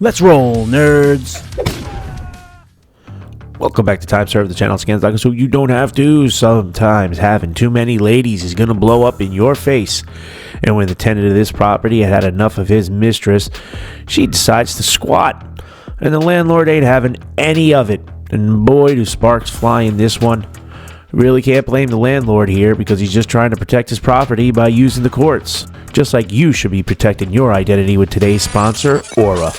Let's roll, nerds. Welcome back to Time Serve, the channel scans like so you don't have to. Sometimes having too many ladies is going to blow up in your face. And when the tenant of this property had enough of his mistress, she decides to squat. And the landlord ain't having any of it. And boy, do sparks fly in this one. Really can't blame the landlord here because he's just trying to protect his property by using the courts. Just like you should be protecting your identity with today's sponsor, Aura.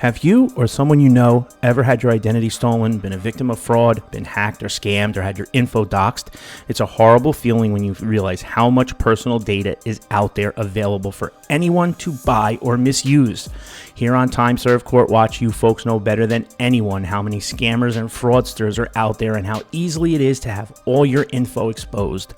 Have you or someone you know ever had your identity stolen, been a victim of fraud, been hacked or scammed, or had your info doxed? It's a horrible feeling when you realize how much personal data is out there available for anyone to buy or misuse. Here on Time Serve Court Watch, you folks know better than anyone how many scammers and fraudsters are out there and how easily it is to have all your info exposed.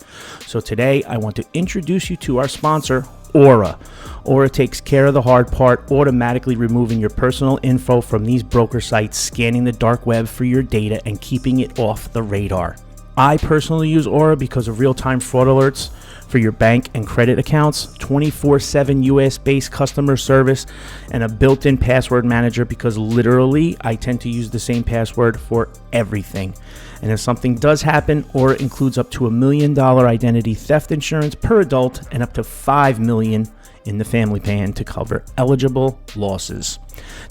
So today, I want to introduce you to our sponsor, Aura. Aura takes care of the hard part, automatically removing your personal info from these broker sites, scanning the dark web for your data, and keeping it off the radar. I personally use Aura because of real-time fraud alerts for your bank and credit accounts, 24/7 US-based customer service, and a built-in password manager because literally I tend to use the same password for everything. And if something does happen, Aura includes up to $1 million identity theft insurance per adult and up to $5 million in the family plan to cover eligible losses.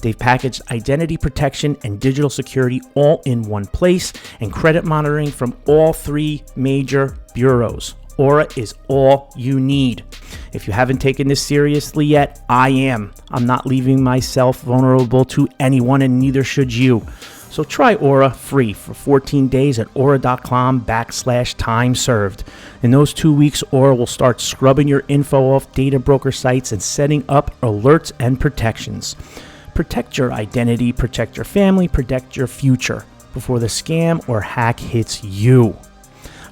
They've packaged identity protection and digital security all in one place and credit monitoring from all three major bureaus. Aura is all you need. If you haven't taken this seriously yet, I am. I'm not leaving myself vulnerable to anyone, and neither should you. So try Aura free for 14 days at aura.com/time served. In those 2 weeks, Aura will start scrubbing your info off data broker sites and setting up alerts and protections. Protect your identity, protect your family, protect your future before the scam or hack hits you.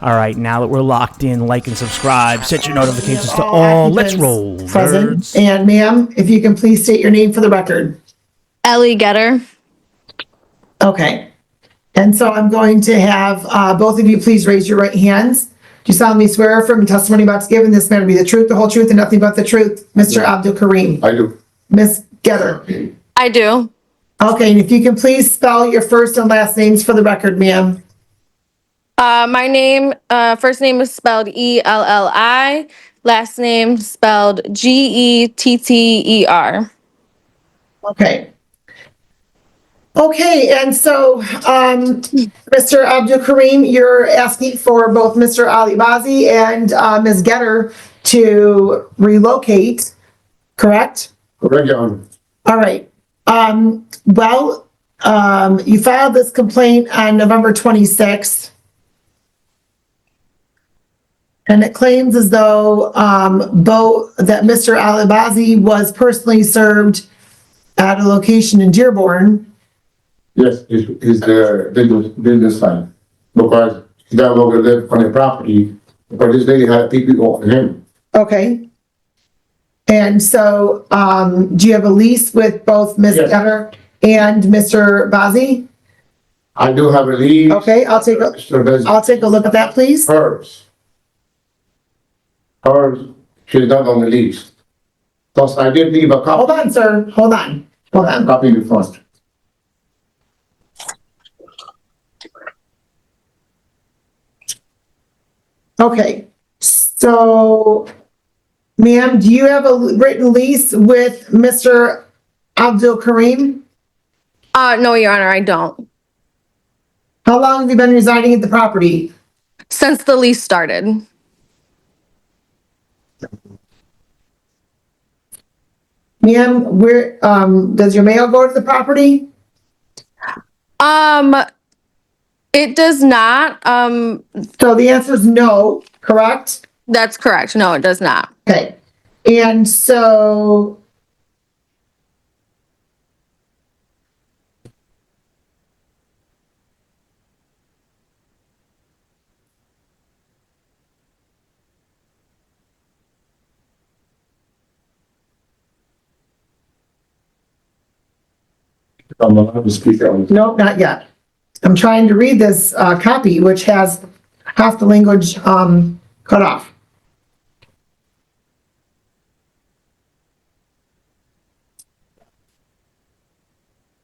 All right, now that we're locked in, like and subscribe, set your notifications to all. Let's roll, present. nerds. And ma'am, if you can please state your name for the record. Ellie Getter. Okay. And so I'm going to have both of you please raise your right hands. Do you solemnly swear affirm the testimony about to give in this matter be the truth, the whole truth, and nothing but the truth? Mr. Abdul Kareem. I do. Ms. Getter. I do. Okay, and if you can please spell your first and last names for the record, ma'am. My name, first name is spelled Elli, last name spelled Getter. Okay. Okay, and so, Mr. Abdul Kareem, you're asking for both Mr. Ali Bazi and Ms. Getter to relocate, correct? Correct, Your Honor. All right. You filed this complaint on November 26th. And it claims as though that Mr. Ali Bazi was personally served at a location in Dearborn. Yes, it's the business side. Because he got over live on the property, but this lady had people go for him. Okay. And so, do you have a lease with both Ms. Yes. Getter and Mr. Bazi? I do have a lease. Okay, I'll take a look at that, please. Hers, she's not on the lease. Plus, I did leave a copy. Hold on, sir. Hold on. Copy in the front. Okay, so, ma'am, do you have a written lease with Mr. Abdul Kareem? No, Your Honor, I don't. How long have you been residing at the property? Since the lease started. Ma'am, where, does your mail go to the property? It does not. So the answer is no, correct? That's correct. No, it does not. Okay, and so. I'm allowed to speak on. No, not yet. I'm trying to read this copy, which has half the language cut off.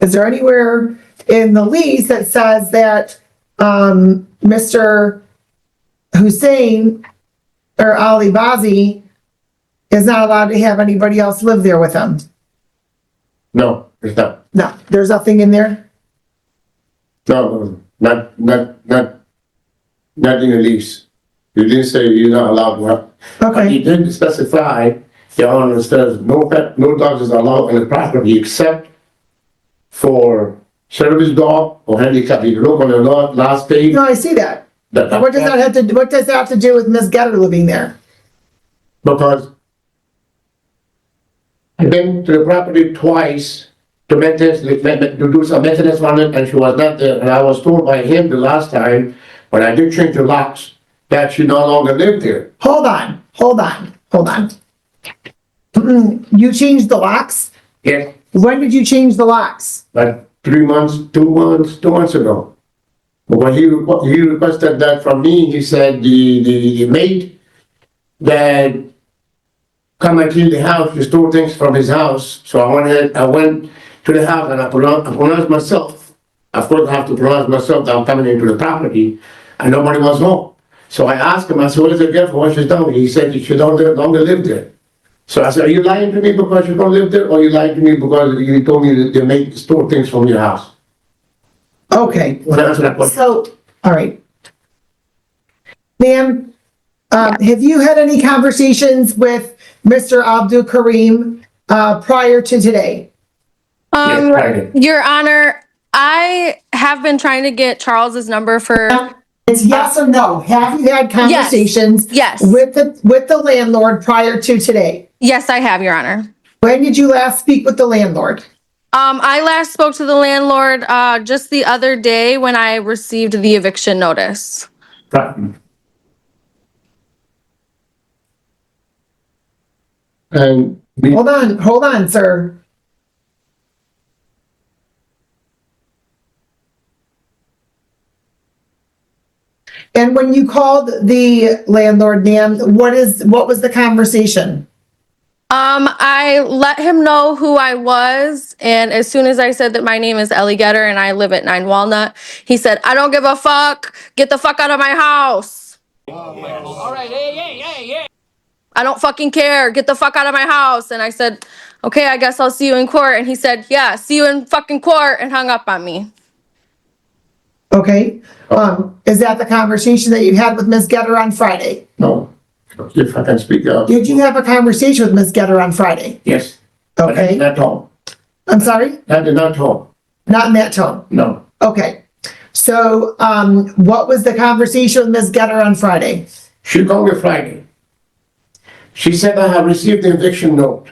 Is there anywhere in the lease that says that, Mr. Hussein or Ali Bazi is not allowed to have anybody else live there with him? No, it's not. No, there's nothing in there? No, not in the lease. You didn't say you're not allowed to have. But Okay, you did specify, Your Honor, says no pet, no dogs is allowed on the property except for service dog or handicap. You look on the last page. no, I see that. that- What does that have to do with Ms. Getter living there? Because I've been to the property twice to do some maintenance on it, and she was not there. And I was told by him the last time, when I did change the locks, that she no longer lived there. Hold on. You changed the locks? Yes, When did you change the locks? like 2 months ago. But when he requested that from me, he said the maid that come and clean the house, to store things from his house. So I went to the house and I pronounced myself. Of course, I have to pronounce myself that I'm coming into the property, and nobody was home. So I asked him, I said, what is the gift for what she's done? He said she don't longer live there. So I said, are you lying to me because you don't live there, or are you lying to me because you told me that they make store things from your house? Okay, Well, answer that question. so, all right. Ma'am, have you had any conversations with Mr. Abdul Karim prior to today? Yes, Friday. Your Honor, I have been trying to get Charles's number for, It's yes or no. Have you had conversations? Yes. With the landlord prior to today? yes, I have, Your Honor. When did you last speak with the landlord? I last spoke to the landlord, just the other day when I received the eviction notice. Right. And we, Hold on, sir. And when you called the landlord, ma'am, what was the conversation? I let him know who I was, and as soon as I said that my name is Ellie Getter and I live at 9 Walnut, he said, I don't give a fuck. Get the fuck out of my house. All right, hey. I don't fucking care. Get the fuck out of my house. And I said, okay, I guess I'll see you in court. And he said, yeah, see you in fucking court, and hung up on me. Okay, is that the conversation that you had with Ms. Getter on Friday? no, if I can speak up, Did you have a conversation with Ms. Getter on Friday? yes. But Okay, not home. I'm sorry, That did not home, not in that tone. no. Okay, so, what was the conversation with Ms. Getter on Friday? She called me Friday. She said, I have received the eviction note.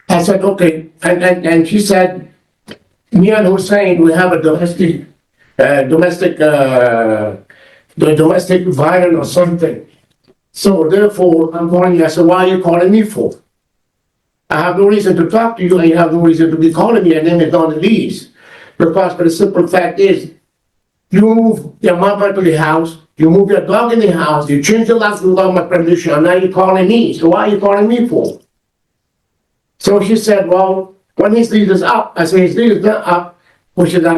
I said, okay, and she said, me and Hussein, we have a domestic violence or something. So therefore, I'm calling you. I said, why are you calling me for? I have no reason to talk to you, and you have no reason to be calling me, and then it's on the lease. Because the simple fact is, you move your mother to the house, you move your dog in the house, you change the locks without my permission, and now you're calling me. So why are you calling me for? So she said, well, when his lease is up, I said, his lease is not up, which is, I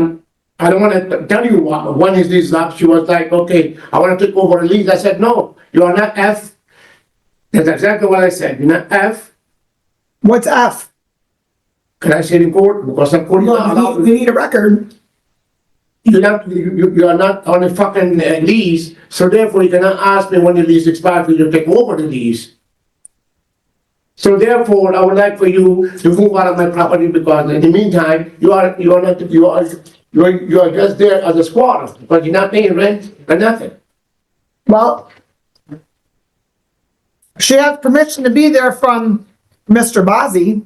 don't want to tell you when his lease is up. She was like, okay, I want to take over the lease. I said, no, you are not F. That's exactly what I said. You're not F. What's F? Can I say it in court? Because I'm court. We need a record. You are not on a fucking lease, so therefore you cannot ask me when the lease expires for you to take over the lease. So therefore, I would like for you to move out of my property, because in the meantime, you are just there as a squatter, but you're not paying rent or nothing. Well, she has permission to be there from Mr. Bazzi.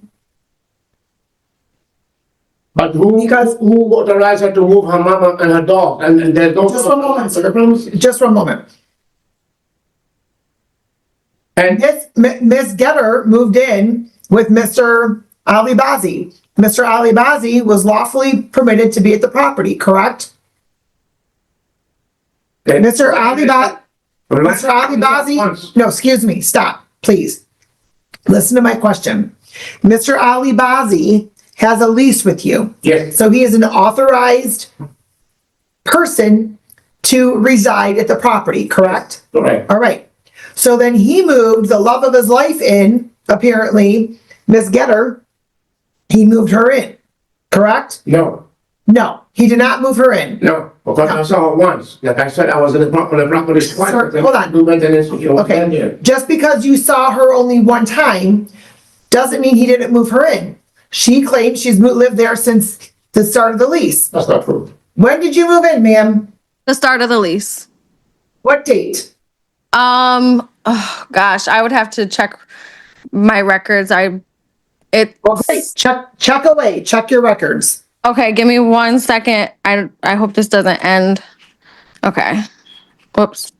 But who authorized her to move her mama and her dog? And there's no. Just one moment, sir. Just one moment. And Ms. Getter moved in with Mr. Ali Bazzi. Mr. Ali Bazzi was lawfully permitted to be at the property, correct? Mr. Ali Bazzi, no, excuse me, stop, please. Listen to my question. Mr. Ali Bazzi has a lease with you. Yes. So he is an authorized person to reside at the property, correct? Correct. All right. So then he moved the love of his life in, apparently, Miss Getter. He moved her in, correct? No, No, he did not move her in. no, because I saw her once. Like I said, I was in the property twice. Sir, hold on. We maintenance, you know, down Okay, there. just because you saw her only one time doesn't mean he didn't move her in. She claims she's lived there since the start of the lease. That's not true. When did you move in, ma'am? The start of the lease. What date? Oh gosh, I would have to check my records. Okay, check away, check your records. Okay, give me 1 second. I hope this doesn't end. Okay. Whoops.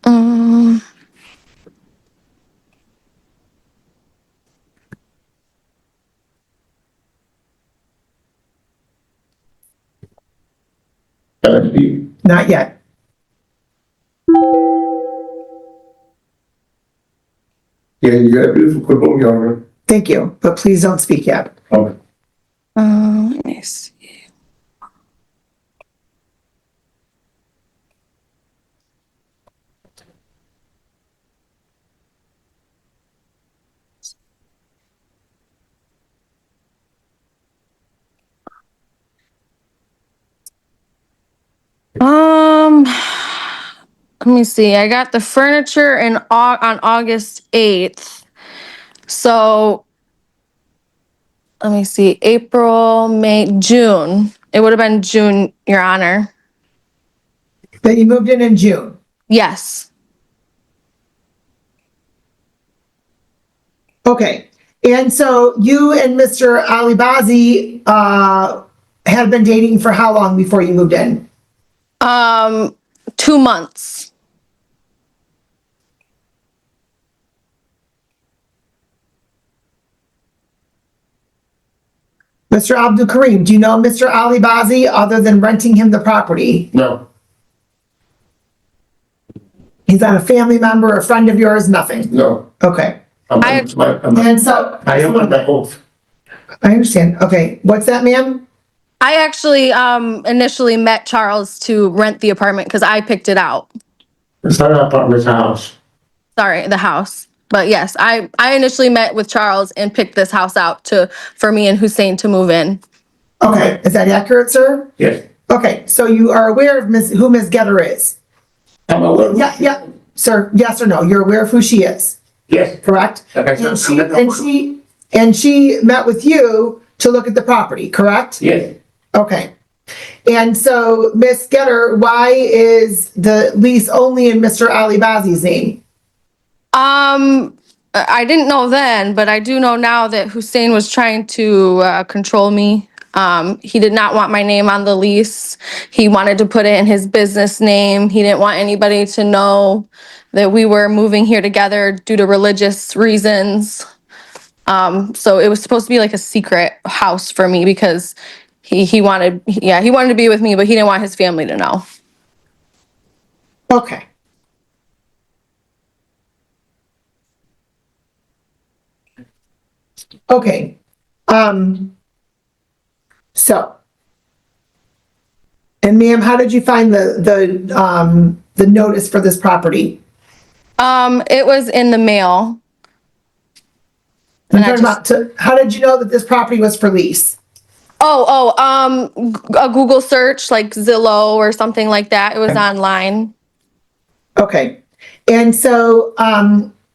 Um, Not yet. Yeah, you got a beautiful football yard. Thank you, but please don't speak yet. Okay. let me see. Let me see. I got the furniture on August 8th. So let me see. April, May, June. It would have been June, Your Honor. Then you moved in June. Yes. Okay, and so you and Mr. Alibazi had been dating for how long before you moved in? 2 months. Mr. Abdul Karim, do you know Mr. Alibazi other than renting him the property? No, He's not a family member, a friend of yours, nothing? no. Okay, I'm and so, I am on my oath. I understand, okay, what's that, ma'am? I actually initially met Charles to rent the apartment because I picked it out. It's not an apartment, it's a house. Sorry, the house. But yes, I initially met with Charles and picked this house out for me and Hussein to move in. Okay, is that accurate, sir? Yes. Okay, so you are aware of who Ms. Getter is? I'm aware. Yeah, sir, yes or no, you're aware of who she is, Yes. correct? Like I said, And she met with you to look at the property, correct? Yes. Okay. And so, Ms. Getter, why is the lease only in Mr. Alibazi's name? I didn't know then, but I do know now that Hussein was trying to control me. He did not want my name on the lease. He wanted to put it in his business name. He didn't want anybody to know that we were moving here together due to religious reasons. So it was supposed to be like a secret house for me because he wanted to be with me, but he didn't want his family to know. Okay. Okay. So, and ma'am, how did you find the notice for this property? It was in the mail. I'm And I talking about how did you know that this property was for lease? a Google search like Zillow or something like that. It was online. Okay. And so,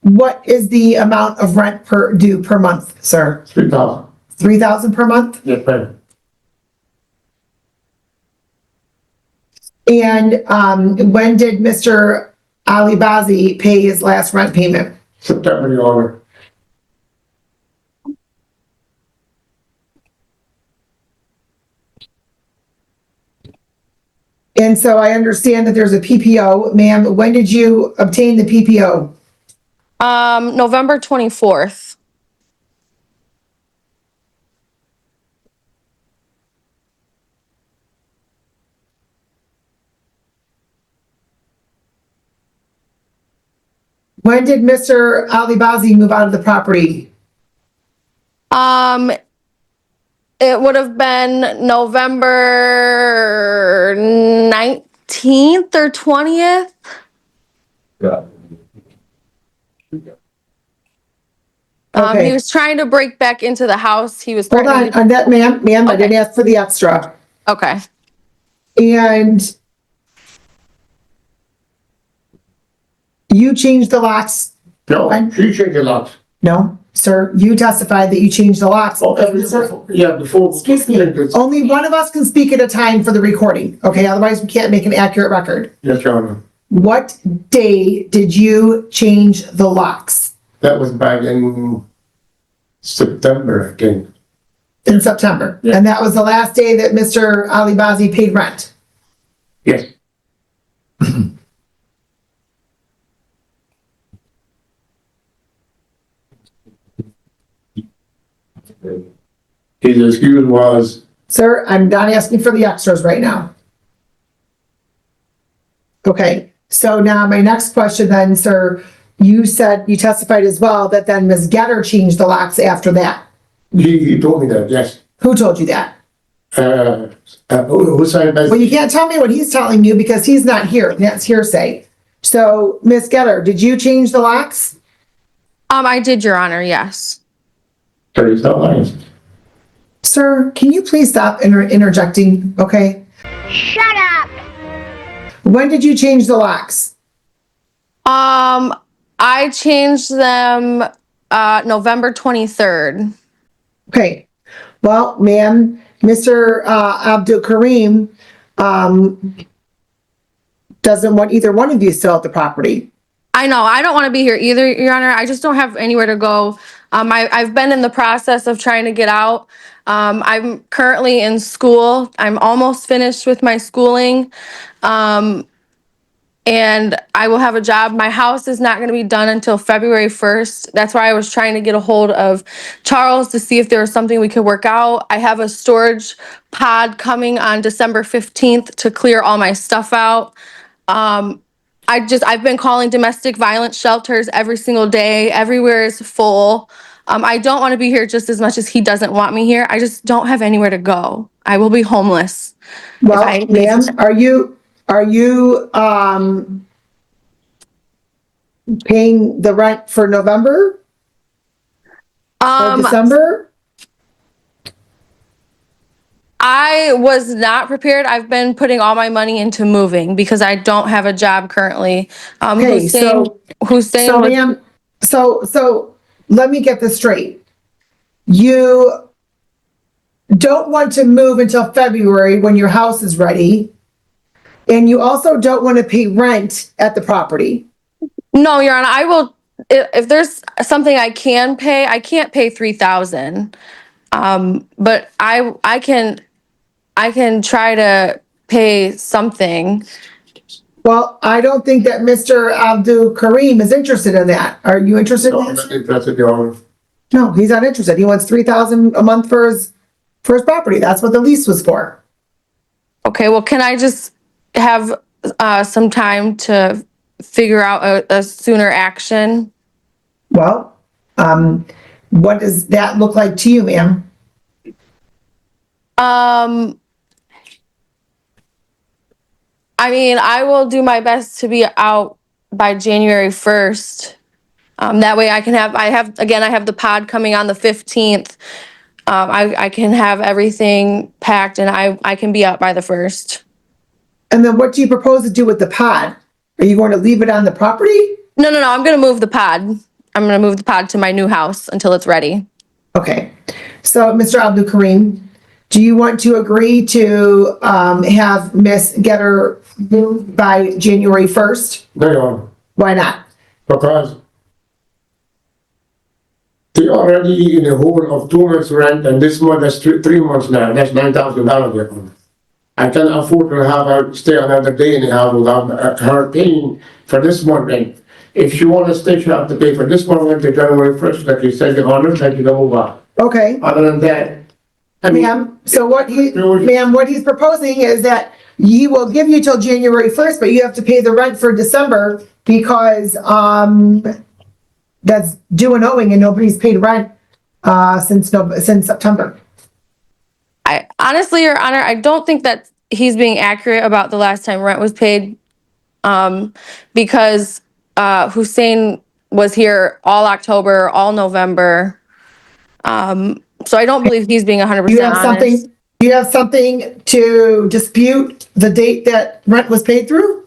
what is the amount of rent due per month, sir? 3,000. 3,000 per month? Yes, ma'am. And when did Mr. Alibazi pay his last rent payment? September, Your Honor. And so I understand that there's a PPO. Ma'am, when did you obtain the PPO? November 24th. When did Mr. Alibazi move out of the property? it would have been November 19th or 20th. Okay. He was trying to break back into the house. He was Hold on, on that, ma'am, I didn't ask for the extra. Okay. And you changed the locks? No, she changed the locks. No, sir, you testified that you changed the locks. Before. Excuse me, only one of us can speak at a time for the recording, okay? Otherwise, we can't make an accurate record. Yes, Your Honor. What day did you change the locks? That was back in September, I think. In September? Yeah. And that was the last day that Mr. Alibazi paid rent? Yes. His excuse was, Sir, I'm not asking for the extras right now. Okay, so now my next question then, sir, you said, you testified as well that then Ms. Getter changed the locks after that. he told me that, yes. Who told you that? Who signed Well, you can't tell me what he's telling you because he's not here. That's hearsay. So, Ms. Getter, did you change the locks? I did, Your Honor, yes. He's not lying. Sir, can you please stop interjecting, okay? Shut up! When did you change the locks? I changed them November 23rd. Okay, well, ma'am, Mr. Abdul Karim doesn't want either one of you still at the property. I know, I don't want to be here either, Your Honor. I just don't have anywhere to go. I've been in the process of trying to get out. I'm currently in school. I'm almost finished with my schooling. And I will have a job. My house is not going to be done until February 1st. That's why I was trying to get a hold of Charles to see if there was something we could work out. I have a storage pod coming on December 15th to clear all my stuff out. I've been calling domestic violence shelters every single day. Everywhere is full. I don't want to be here just as much as he doesn't want me here. I just don't have anywhere to go. I will be homeless. Well, ma'am, are you paying the rent for November or December? I was not prepared. I've been putting all my money into moving because I don't have a job currently. Okay, so ma'am, so let me get this straight. You don't want to move until February when your house is ready, and you also don't want to pay rent at the property. No, Your Honor, I will, if there's something I can pay, I can't pay $3,000. But I can try to pay something. Well, I don't think that Mr. Abdul Karim is interested in that. Are you interested in that? That's it, Your Honor. No, he's not interested. He wants $3,000 a month for his property. That's what the lease was for. Okay, well, can I just have some time to figure out a sooner action? Well, what does that look like to you, ma'am? I mean, I will do my best to be out by January 1st. That way I have the pod coming on the 15th. I can have everything packed and I can be out by the 1st. And then what do you propose to do with the pod? Are you going to leave it on the property? No, I'm going to move the pod. I'm going to move the pod to my new house until it's ready. Okay. So, Mr. Abdul Karim, do you want to agree to have Miss Getter moved by January 1st? No, Your Honor. Why not? Because they already in a hole of 2 months rent, and this month, that's 3 months now, that's $9,000, Your Honor. I cannot afford to have her stay another day in the house without her paying for this month rent. If she wants to stay, she have to pay for this month rent to January 1st, like you said, Your Honor, like you don't move out. Okay. Other than that, I mean, Ma'am, so what he's proposing is that he will give you till January 1st, but you have to pay the rent for December because that's due and owing and nobody's paid rent since September. I honestly, Your Honor, I don't think that he's being accurate about the last time rent was paid. Because Hussein was here all October, all November. So I don't believe he's being 100% You have honest. something, you have something to dispute the date that rent was paid through?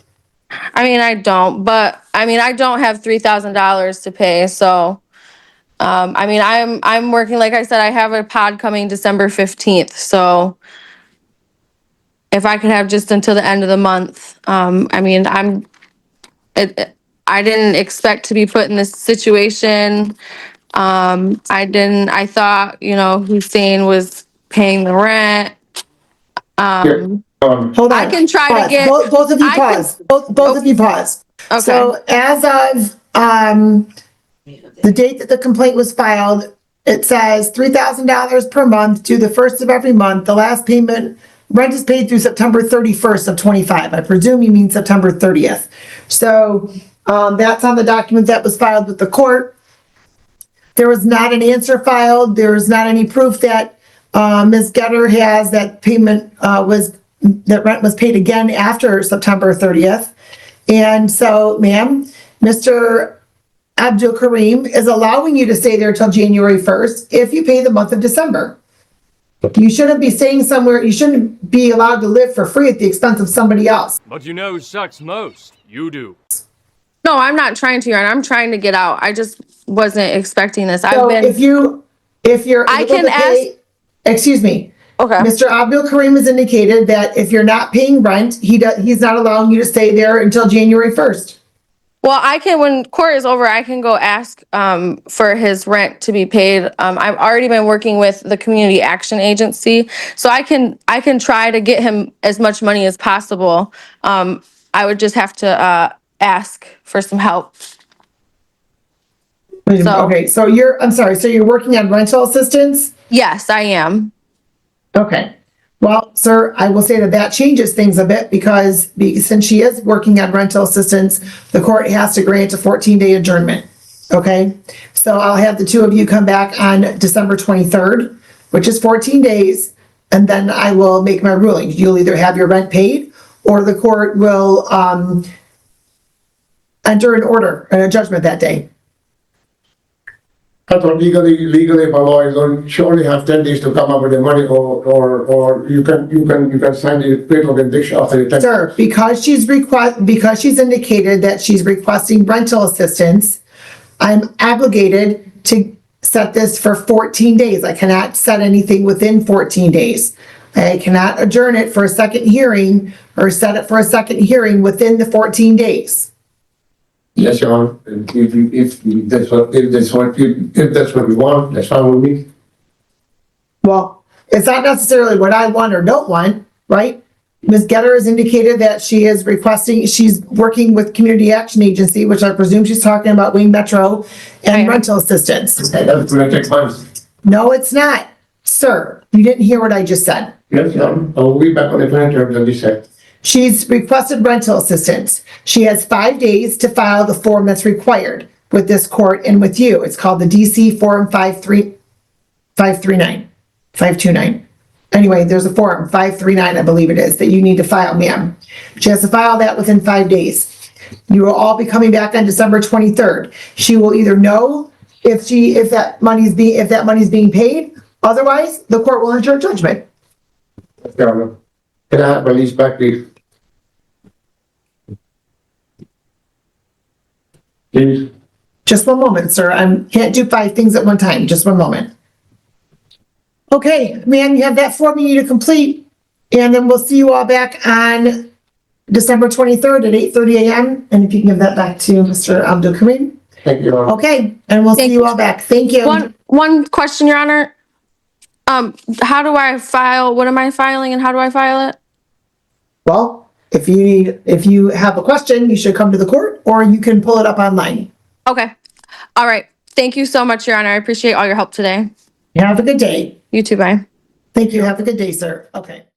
I mean, I don't, but I mean, I don't have $3,000 to pay. So, I mean, I'm working, like I said, I have a pod coming December 15th. So if I could have just until the end of the month, I mean, I didn't expect to be put in this situation. I thought, you know, Hussein was paying the rent. Hold on. I can try to Pause. get- Both of you I can- pause. Both of you pause. Okay. So as of, the date that the complaint was filed, it says $3,000 per month due the first of every month. The last payment, rent is paid through September 31st of 25. I presume you mean September 30th. So, that's on the document that was filed with the court. There was not an answer filed. There is not any proof that, Ms. Getter has that payment, that rent was paid again after September 30th. And so, ma'am, Mr. Abdul Karim is allowing you to stay there till January 1st if you pay the month of December. You shouldn't be staying somewhere, you shouldn't be allowed to live for free at the expense of somebody else. But you know who sucks most? You do. No, I'm not trying to, Your Honor. I'm trying to get out. I just wasn't expecting this. So if you're I able can to pay, excuse me. Okay. Mr. Abdul Karim has indicated that if you're not paying rent, he's not allowing you to stay there until January 1st. Well, I can, when court is over, I can go ask for his rent to be paid. I've already been working with the Community Action Agency, so I can try to get him as much money as possible. I would just have to ask for some help. Okay, so I'm sorry, so you're working on rental assistance? Yes, I am. Okay. Well, sir, I will say that changes things a bit because since she is working on rental assistance, the court has to grant a 14-day adjournment. Okay? So I'll have the two of you come back on December 23rd, which is 14 days, and then I will make my ruling. You'll either have your rent paid or the court will enter an order and a judgment that day. I thought legally by law, you don't surely have 10 days to come up with the money or you can sign the paper of eviction after the 10. Sir, because she's indicated that she's requesting rental assistance, I'm obligated to set this for 14 days. I cannot set anything within 14 days. I cannot adjourn it for a second hearing or set it for a second hearing within the 14 days. Yes, Your Honor. If that's what we want, that's fine with me. Well, it's not necessarily what I want or don't want, right? Ms. Getter has indicated that she's working with Community Action Agency, which I presume she's talking about Wayne Metro and Right. rental assistance. That's gonna take time. No, it's not. Sir, you didn't hear what I just said. Yes, Your Honor. I'll be back on the 23rd, as you said. She's requested rental assistance. She has 5 days to file the form that's required with this court and with you. It's called the DC Form 529. Anyway, there's a form, 539, I believe it is, that you need to file, ma'am. She has to file that within 5 days. You will all be coming back on December 23rd. She will either know if that money's being paid. Otherwise, the court will enter a judgment. Your Honor. Can I have my lease back, please? Please? Just one moment, sir. I can't do 5 things at one time. Just one moment. Okay, ma'am, you have that form you need to complete, and then we'll see you all back on December 23rd at 8:30 a.m. And if you can give that back to Mr. Abdul Karim. Thank you, Your Honor. Okay, and we'll see Thank you you. all back. Thank you. One question, Your Honor. How do I file? What am I filing, and how do I file it? Well, if you have a question, you should come to the court, or you can pull it up online. Okay. All right. Thank you so much, Your Honor. I appreciate all your help today. Have a good day. You too. Bye. Thank you. Have a good day, sir. Okay.